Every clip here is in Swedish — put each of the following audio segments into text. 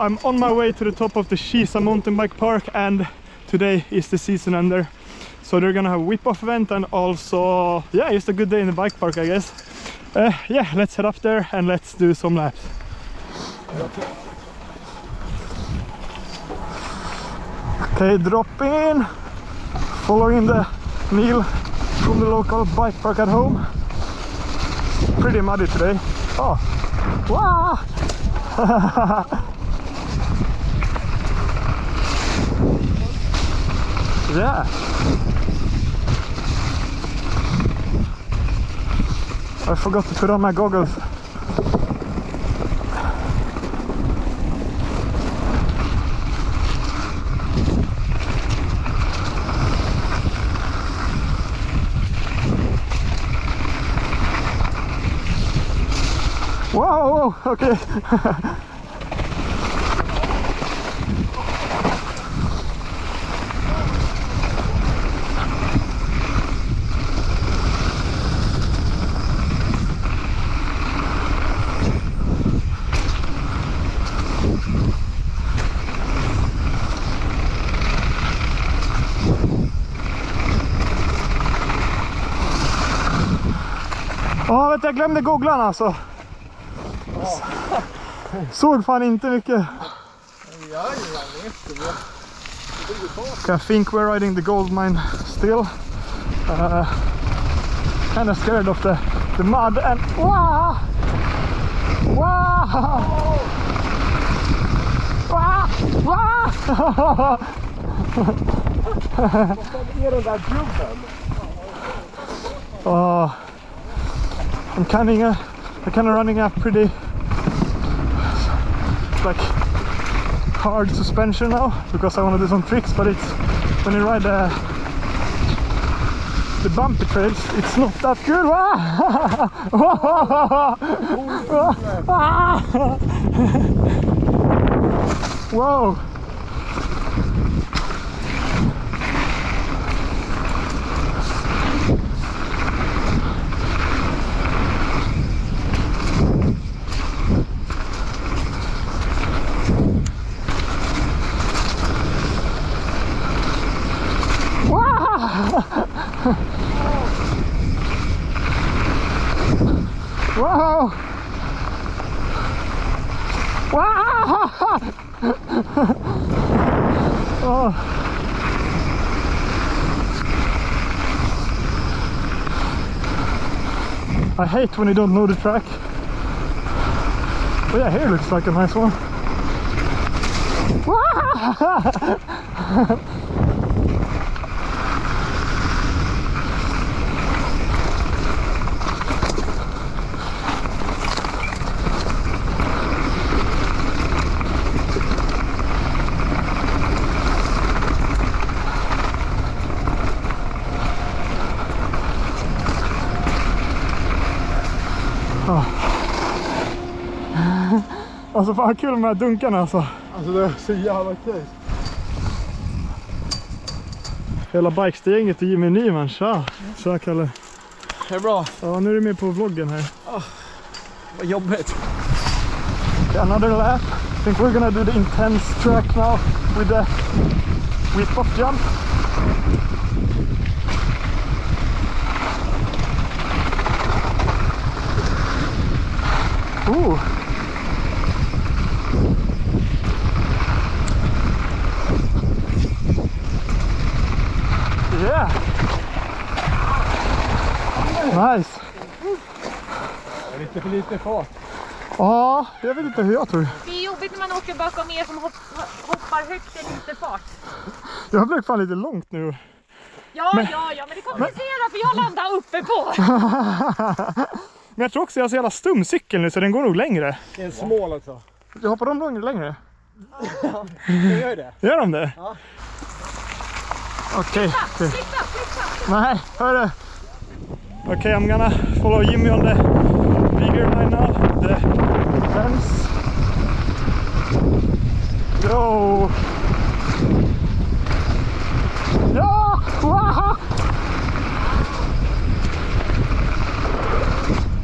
I'm on my way to the top of the Kisa mountain bike park, and today is the season ender. So they're gonna have a whip-off event, and also, yeah, just a good day in the bike park, I guess. Yeah, let's head up there and let's do some laps. Okay, dropping in, following the Neil from the local bike park at home. Pretty muddy today. Oh, wow! Yeah. I forgot to put on my goggles. Whoa, okay. Ja, vet jag glömde googlarna alltså. Såg fan inte mycket. I think we're riding the gold mine still. Kind of scared of the mud and wow! Wow! Wow! Wow! Oh, I'm kind of running a pretty like hard suspension now because I want to do some tricks, but it's when you ride the bumpy trails, it's not that good. Whoa! Wow! Wow! Oh. I hate when you don't know the track. But yeah, here looks like a nice one. Wow! Alltså fan kul med dunkarna alltså. Alltså det är så jävla kul. Hela Bikester-gänget och Jimmy Nyman, tja. Tja Kalle. Det är bra. Ja, nu är du med på vloggen här. Vad jobbigt. Okay, another lap. I think we're gonna do the intense track now with the whip-off jump. Ooh. Yeah. Nice. Lite för lite fart. Ja, jag vet inte hur jag tror. Det är jobbigt när man åker bakom er som hoppar högt i lite fart. Jag flög fan lite långt nu. Ja, men det kompenserar för jag landar uppe på. Men jag tror också jag har så jävla stum cykel nu så den går nog längre. Det är en smål också. Jag hoppar de längre? Ja, det gör det. Gör de det? Ja. Okej. Flytta. Nej, hörru. Okay, I'm gonna follow Jimmy on the bigger line now. The fence. Go! Ja! Wow!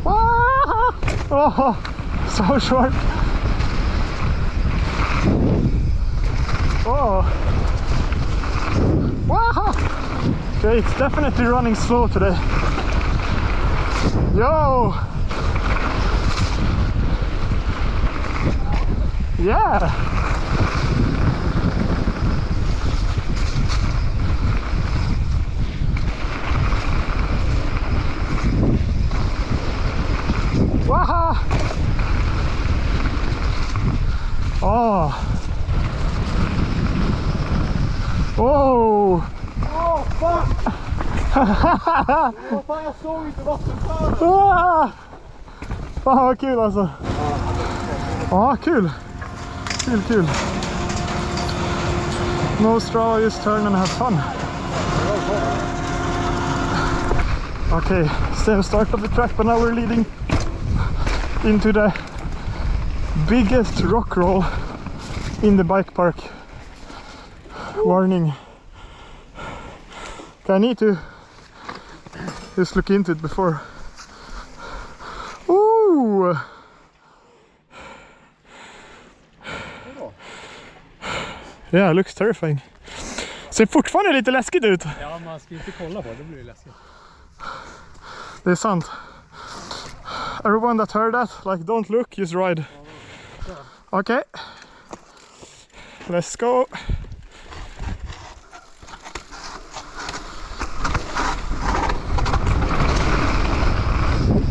Wow! Oh, so short. Oh! Wow! Okay, it's definitely running slow today. Yo! Yeah! Wow! Oh! Oh! Åh, fan! Vad fan, jag såg inte vattenfallet! Ah! Fan vad kul alltså! Ja, kul! Kul! No straw, just turn and have fun. Okay, same start of the track, but now we're leading into the biggest rock roll in the bike park. Warning. Okay, I need to just look into it before. Ooh! Yeah, it looks terrifying. Ser fortfarande lite läskigt ut. Ja, man ska inte kolla på det, blir det läskigt. Det är sant. Everyone that heard that, like, don't look, just ride. Okay. Let's go.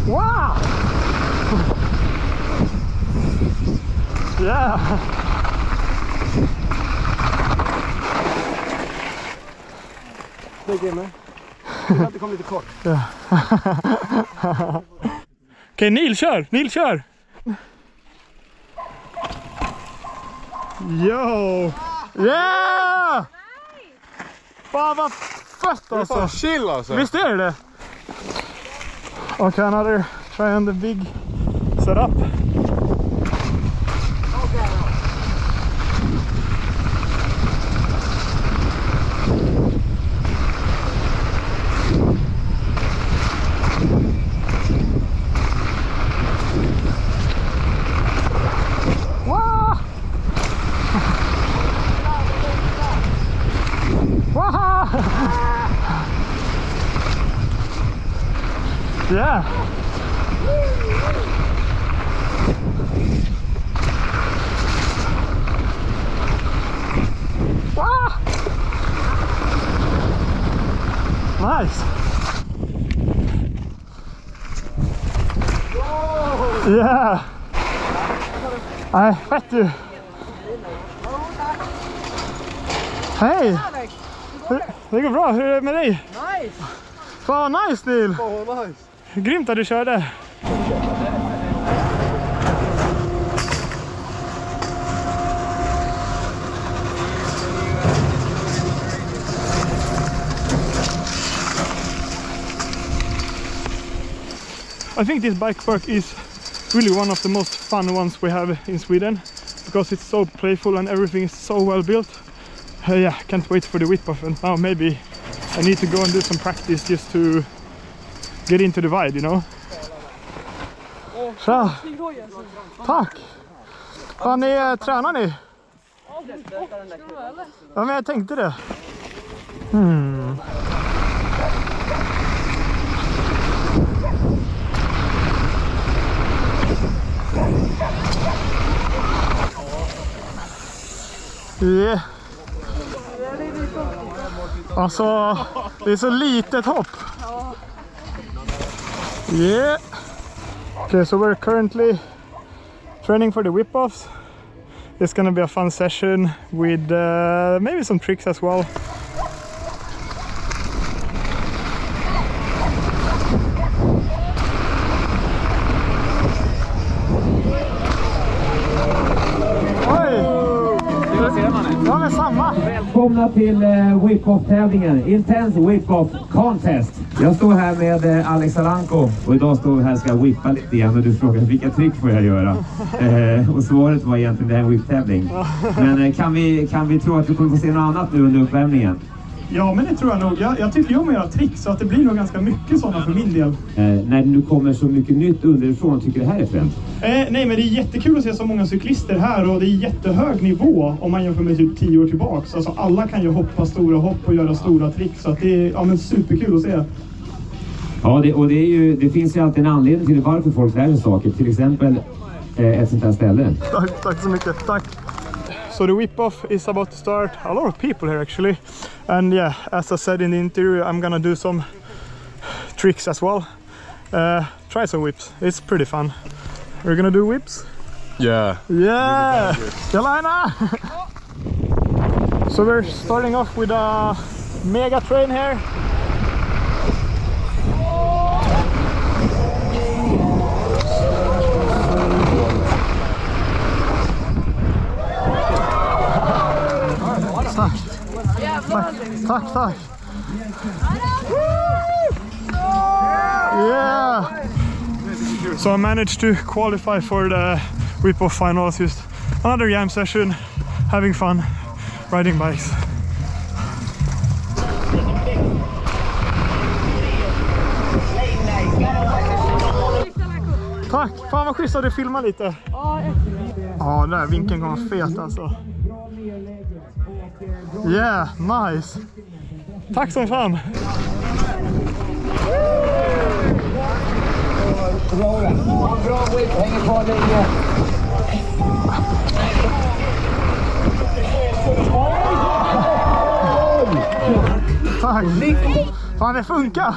Wow! Yeah! Det är med. Det har inte kommit lite kort. Okej, Neil kör! Yo! Yeah! Fan vad fett alltså! Fan chill alltså! Visst är det? Okay, another try on the big setup. Wow! Wow! Yeah. Wow. Nice. Yeah. I bet you. Hej. Det går bra. Hur är det med dig? Nice! Fan vad nice, Neil. Åh, nice! Grymt att du körde. I think this bike park is really one of the most fun ones we have in Sweden because it's so playful and everything is so well built. Yeah, can't wait for the whip-off, and now maybe I need to go and do some practice just to get into the ride, you know. Tja! Tack! Fan, tränar ni? Ja, men jag tänkte det. Yeah. Alltså, det är så litet hopp. Yeah. Okay, so we're currently training for the whip-offs. It's gonna be a fun session with maybe some tricks as well. Ja, men samma. Välkomna till whip-off-tävlingen, Intense Whip-Off Contest. Jag står här med Alex Alanko och idag står vi här och ska whippa lite igen och du frågar vilka trick får jag göra? Och svaret var egentligen det här en whip-tävling. Men kan vi tro att vi kommer få se något annat nu under uppvärmningen? Ja, men det tror jag nog. Jag tycker ju om att göra tricks, så att det blir nog ganska mycket sådana för min del. När det nu kommer så mycket nytt underifrån, tycker det här är främst? Nej, men det är jättekul att se så många cyklister här, och det är jättehög nivå om man jämför med typ 10 år tillbaks. Alltså alla kan ju hoppa stora hopp och göra stora tricks, så att det är superkul att se. Ja, det finns ju alltid en anledning till varför folk lär sig saker. Till exempel ett sånt här ställe. Tack så mycket, tack. So the whip-off is about to start. A lot of people here actually. And yeah, as I said in the interview, I'm gonna do some tricks as well. Try some whips. It's pretty fun. We're gonna do whips? Yeah. Yeah! Jelena! So we're starting off with a mega train here. Tack. Yeah! So I managed to qualify for the whip-off finals. Just another jam session, having fun, riding bikes. Tack! Fan vad schysst att du filmar lite. Ja, den där vinkeln kommer fet alltså. Yeah, nice. Tack som fan. Bra whip, hänger kvar länge. Tack. Fan, det funkar.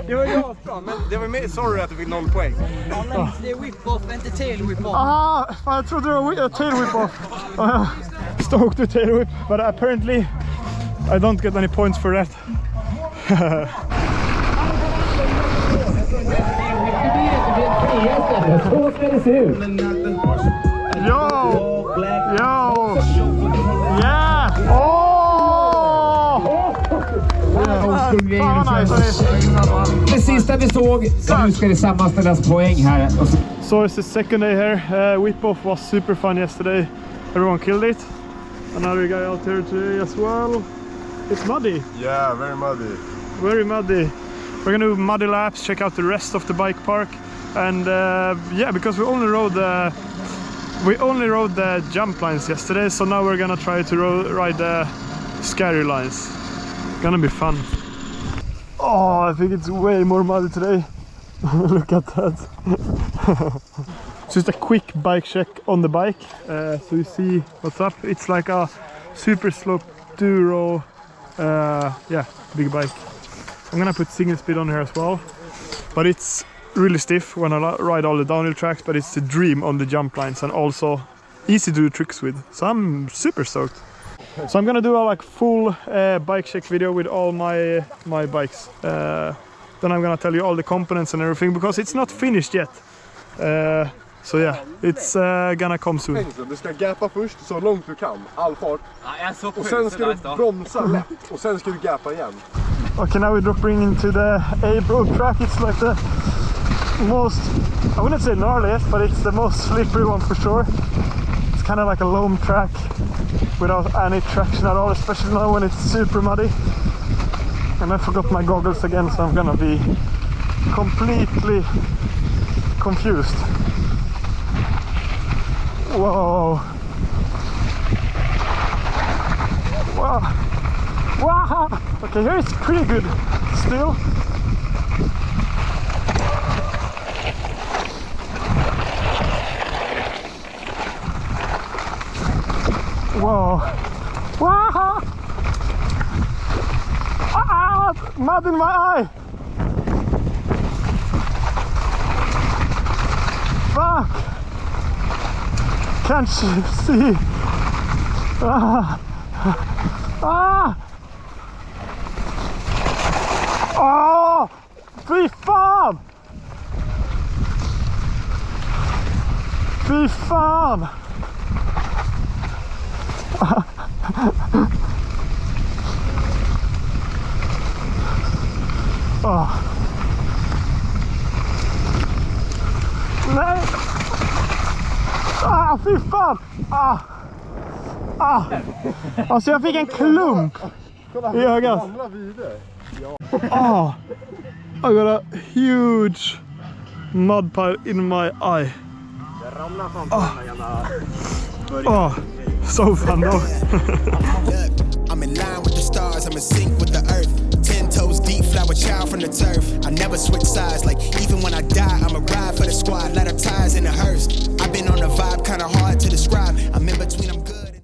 Det var ju bra, men det var mer sorry att du fick 0 poäng. Ja, men det är whip-off, inte tail whip-off. Ah, fan, jag trodde det var tail whip-off. Stoked to tail whip, but apparently I don't get any points for that. Så ska det se ut. Yo! Yeah! Fan vad nice. Det sista vi såg, så nu ska det sammanställas poäng här. So it's the second day here. Whip-off was super fun yesterday. Everyone killed it. Another guy out here today as well. It's muddy. Yeah, very muddy. Very muddy. We're gonna do muddy laps, check out the rest of the bike park, and yeah, because we only rode the jump lines yesterday, so now we're gonna try to ride the scary lines. Gonna be fun. Oh, I think it's way more muddy today. Look at that. Just a quick bike check on the bike, so you see what's up. It's like a super slope ENDURO, yeah, big bike. I'm gonna put single speed on here as well, but it's really stiff when I ride all the downhill tracks, but it's the dream on the jump lines and also easy to do tricks with, so I'm super stoked. So I'm gonna do a like full bike check video with all my bikes. Then I'm gonna tell you all the components and everything, because it's not finished yet. So yeah, it's gonna come soon. Du ska gappa först så långt du kan, all fart. Och sen ska du bromsa lätt och sen ska du gappa igen. Okay, now we're dropping into the A-Road track. It's like the most, I wouldn't say gnarliest, but it's the most slippery one for sure. It's kind of like a loam track without any traction at all, especially now when it's super muddy. And I forgot my goggles again, so I'm gonna be completely confused. Whoa! Wow! Wow! Okay, here it's pretty good still. Whoa! Wow! Ah! Mud in my eye! Fuck! Can't you see? Ah! Ah! Oh! Fy fan! Fy fan! Oh. Nej! Ah, fy fan! Ah! Ah! Alltså jag fick en klump! Kolla, I ögat. ramlar vidare. Oh, I got a huge mud pile in my eye. Oh, so fun though. I'm in line with the stars, I'm in sync with the earth. 10 toes deep, flower child from the turf. I never switch sides, like even when I die, I'ma ride for the squad, let her ties in the hearse. I've been on the vibe kinda hard.